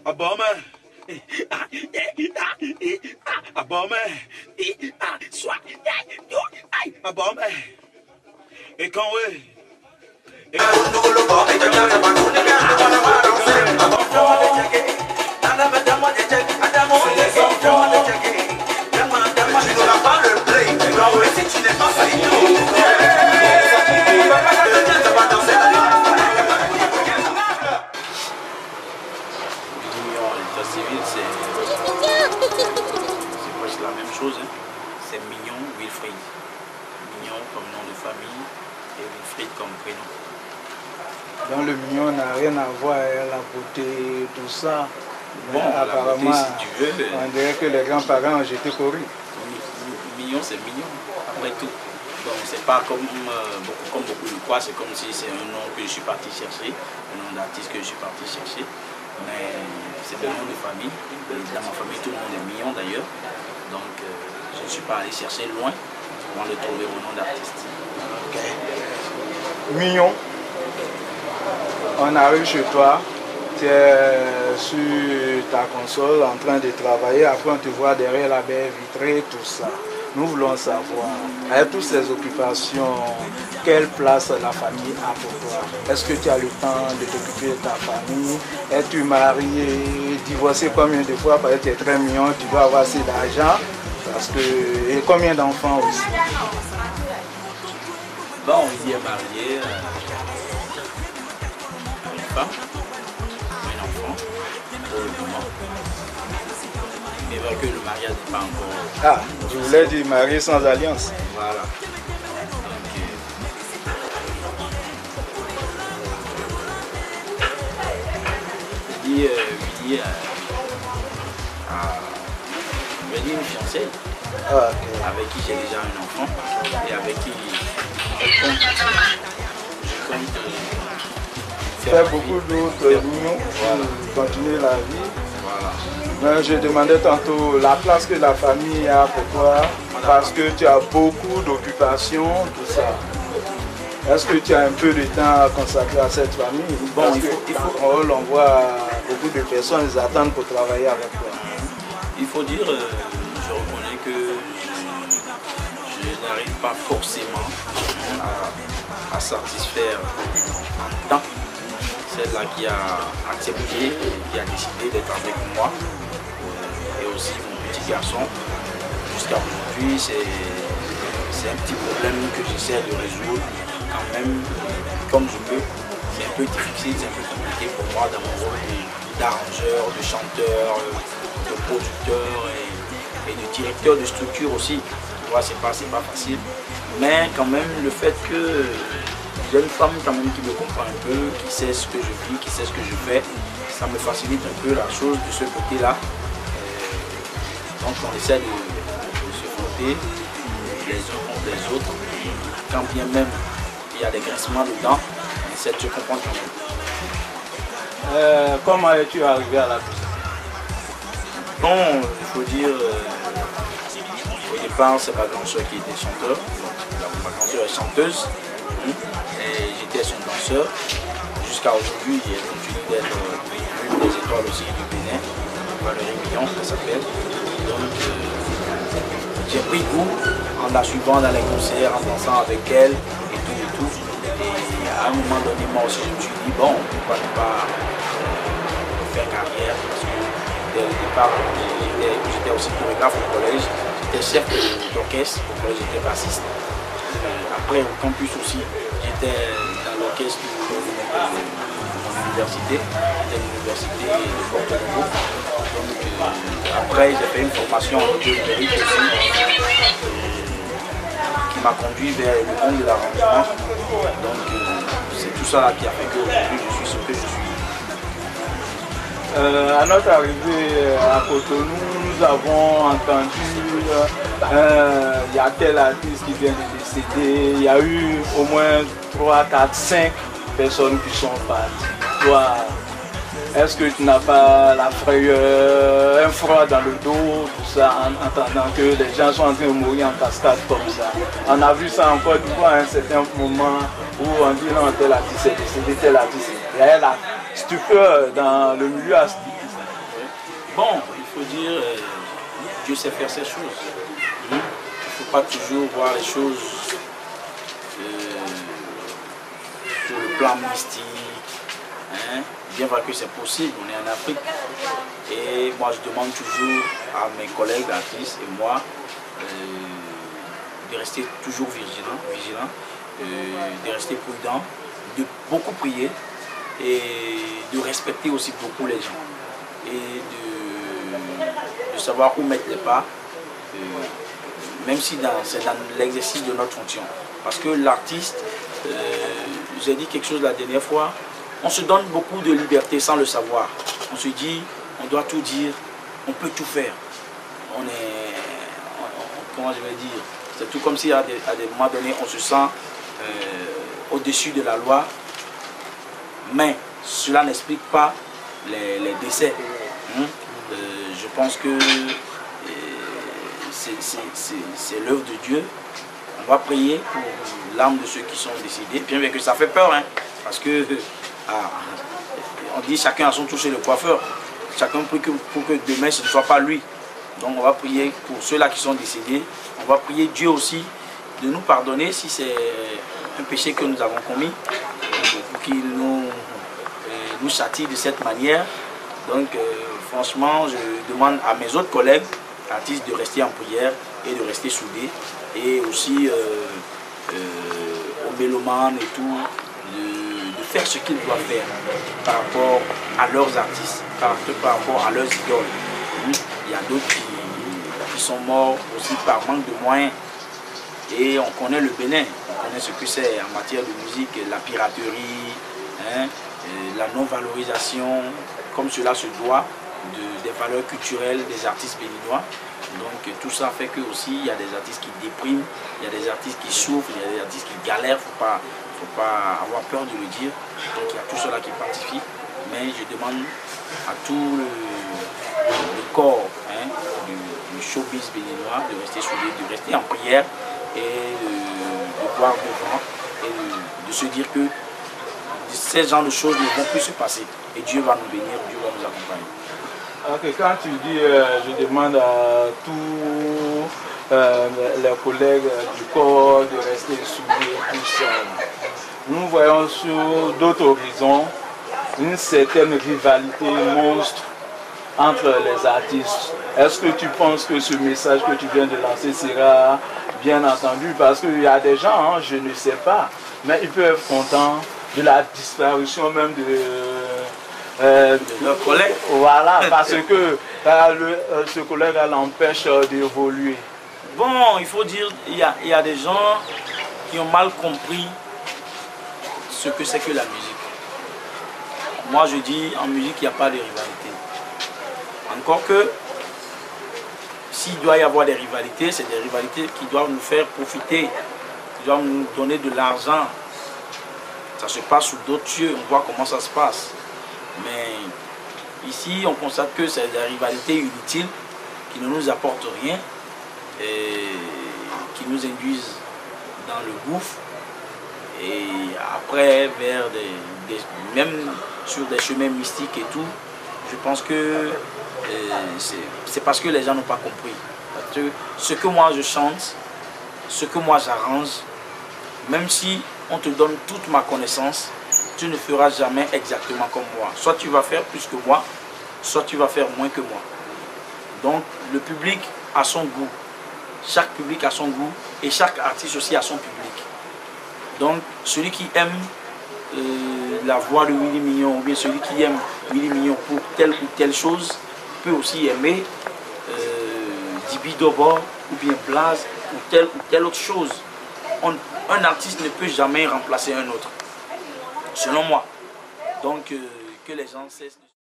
Abome. Abome. Soit. Abome. Et quand oui. C'est la même chose, hein. C'est Mignon Wilfried. Mignon comme nom de famille et Wilfried comme prénom. Donc le Mignon n'a rien à voir avec la beauté, tout ça. Bon, apparemment, beauté, si tu veux, on dirait que les grands-parents ont jeté pour lui. Mignon, c'est mignon, après tout. Donc c'est pas comme beaucoup le croient, c'est comme si c'est un nom que je suis parti chercher, un nom d'artiste que je suis parti chercher. Mais c'est un nom de famille. Dans ma famille, tout le monde est Mignon d'ailleurs. Donc je ne suis pas allé chercher loin avant de trouver mon nom d'artiste. Okay. Mignon, on arrive chez toi, tu es sur ta console en train de travailler, après on te voit derrière la baie vitrée, tout ça. Nous voulons savoir, avec toutes ces occupations, quelle place la famille a pour toi? Est-ce que tu as le temps de t'occuper de ta famille? Es-tu marié, divorcé combien de fois? Parce que tu es très mignon, tu dois avoir assez d'argent. Parce que, et combien d'enfants aussi? Bon, il est marié, une femme, un enfant, pour le moment. Mais vrai que le mariage n'est pas encore... Ah, je voulais dire marié sans alliance. Voilà. Donc, Willy a une fiancée avec qui j'ai déjà un enfant et avec qui je compte faire beaucoup d'autres unions pour continuer la vie. Voilà. Mais je demandais tantôt la place que la famille a pour toi, parce que tu as beaucoup d'occupations, tout ça. Est-ce que tu as un peu de temps à consacrer à cette famille? Bon, il faut on voit beaucoup de personnes, ils attendent pour travailler avec toi. Il faut dire, je reconnais que je n'arrive pas forcément à satisfaire en temps celle-là qui a accepté, qui a décidé d'être avec moi, et aussi mon petit garçon. Jusqu'à aujourd'hui, c'est un petit problème que j'essaie de résoudre quand même comme je peux. C'est un peu difficile, c'est un peu compliqué pour moi dans mon rôle d'arrangeur, de chanteur, de producteur et de directeur de structure aussi. Tu vois, c'est pas facile. Mais quand même, le fait que j'ai une femme quand même qui me comprend un peu, qui sait ce que je vis, qui sait ce que je fais, ça me facilite un peu la chose de ce côté-là. Donc on essaie de se frotter les uns contre les autres. Quand bien même il y a des grincements dedans, on essaie de se comprendre quand même. Comment es-tu arrivé à la musique? Bon, il faut dire, au départ, c'est ma grande soeur qui était chanteur. Ma grande soeur est chanteuse. Et j'étais son danseur. Jusqu'à aujourd'hui, j'ai continué d'être une des étoiles aussi du Bénin. Valérie Mignon, ça s'appelle. Donc, j'ai pris goût en la suivant dans les concerts, en dansant avec elle et tout. Et à un moment donné, moi aussi, je me suis dit, bon, pourquoi ne pas faire carrière? Parce que dès le départ, j'étais aussi chorégraphe au collège, j'étais chef d'orchestre au collège, j'étais bassiste. Après, au campus aussi, j'étais dans l'orchestre de l'université, de Porto Novo. Donc, après, j'ai fait une formation en théorie aussi, qui m'a conduit vers le monde de l'arrangement. Donc, c'est tout ça qui a fait qu'aujourd'hui, je suis ce que je suis. À notre arrivée à Cotonou, nous avons entendu il y a tel artiste qui vient de décéder. Il y a eu au moins 3, 4, 5 personnes qui sont parties. Toi, est-ce que tu n'as pas la frayeur, un froid dans le dos, tout ça, en entendant que les gens sont en train de mourir en cascade comme ça? On a vu ça encore du coup à un certain moment où on dit non, tel artiste est décédé, tel artiste. Il y a la stupeur dans le milieu artistique. Bon, il faut dire, Dieu sait faire ses choses. Il ne faut pas toujours voir les choses sur le plan mystique. Hein. Bien vrai que c'est possible, on est en Afrique. Et moi je demande toujours à mes collègues artistes et moi de rester toujours vigilants, de rester prudents, de beaucoup prier et de respecter aussi beaucoup les gens. Et de savoir où mettre les pas, même si c'est dans l'exercice de notre fonction. Parce que l'artiste, j'ai dit quelque chose la dernière fois, on se donne beaucoup de liberté sans le savoir. On se dit, on doit tout dire, on peut tout faire. Comment je vais dire, c'est tout comme si à des moments donnés, on se sent au-dessus de la loi, mais cela n'explique pas les décès. Je pense que c'est l'œuvre de Dieu. On va prier pour l'âme de ceux qui sont décédés, bien que ça fait peur, hein, parce que on dit chacun a son tour chez le coiffeur. Chacun prie pour que demain ce ne soit pas lui. Donc on va prier pour ceux-là qui sont décédés. On va prier Dieu aussi de nous pardonner si c'est un péché que nous avons commis, pour qu'il nous châtie de cette manière. Donc franchement, je demande à mes autres collègues artistes de rester en prière et de rester soudés. Et aussi aux mélomanes et tout, de faire ce qu'ils doivent faire par rapport à leurs artistes, par rapport à leurs idoles. Il y a d'autres qui sont morts aussi par manque de moyens. Et on connaît le Bénin, on connaît ce que c'est en matière de musique, la piraterie, hein, la non-valorisation, comme cela se doit, des valeurs culturelles des artistes béninois. Donc tout ça fait que aussi il y a des artistes qui dépriment, il y a des artistes qui souffrent, il y a des artistes qui galèrent, faut pas avoir peur de le dire. Donc il y a tout cela qui participent. Mais je demande à tout le corps, hein, du showbiz béninois de rester soudé, de rester en prière et de voir devant et de se dire que ces genres de choses ne vont plus se passer. Et Dieu va nous bénir, Dieu va nous accompagner. Okay, quand tu dis je demande à tous les collègues du corps de rester soudés, tous, nous voyons sur d'autres horizons une certaine rivalité monstre entre les artistes. Est-ce que tu penses que ce message que tu viens de lancer sera bien entendu? Parce qu'il y a des gens, hein, je ne sais pas, mais ils peuvent être contents de la disparition même de leurs collègues. Voilà, parce que ce collègue l'empêche d'évoluer. Bon, il faut dire, il y a des gens qui ont mal compris ce que c'est que la musique. Moi je dis, en musique, il n'y a pas de rivalité. Encore que, s'il doit y avoir des rivalités, c'est des rivalités qui doivent nous faire profiter, qui doivent nous donner de l'argent. Ça se passe sous d'autres cieux, on voit comment ça se passe. Mais ici, on constate que c'est des rivalités inutiles qui ne nous apportent rien et qui nous induisent dans le gouffre. Et après, vers même sur des chemins mystiques et tout, je pense que c'est parce que les gens n'ont pas compris. Parce que ce que moi je chante, ce que moi j'arrange, même si on te donne toute ma connaissance, tu ne feras jamais exactement comme moi. Soit tu vas faire plus que moi, soit tu vas faire moins que moi. Donc le public a son goût. Chaque public a son goût et chaque artiste aussi a son public. Donc celui qui aime la voix de Willy Mignon ou bien celui qui aime Willy Mignon pour telle ou telle chose peut aussi aimer Dibi Dobo ou bien Blaze ou telle autre chose. Un artiste ne peut jamais remplacer un autre, selon moi. Donc que les gens cessent de...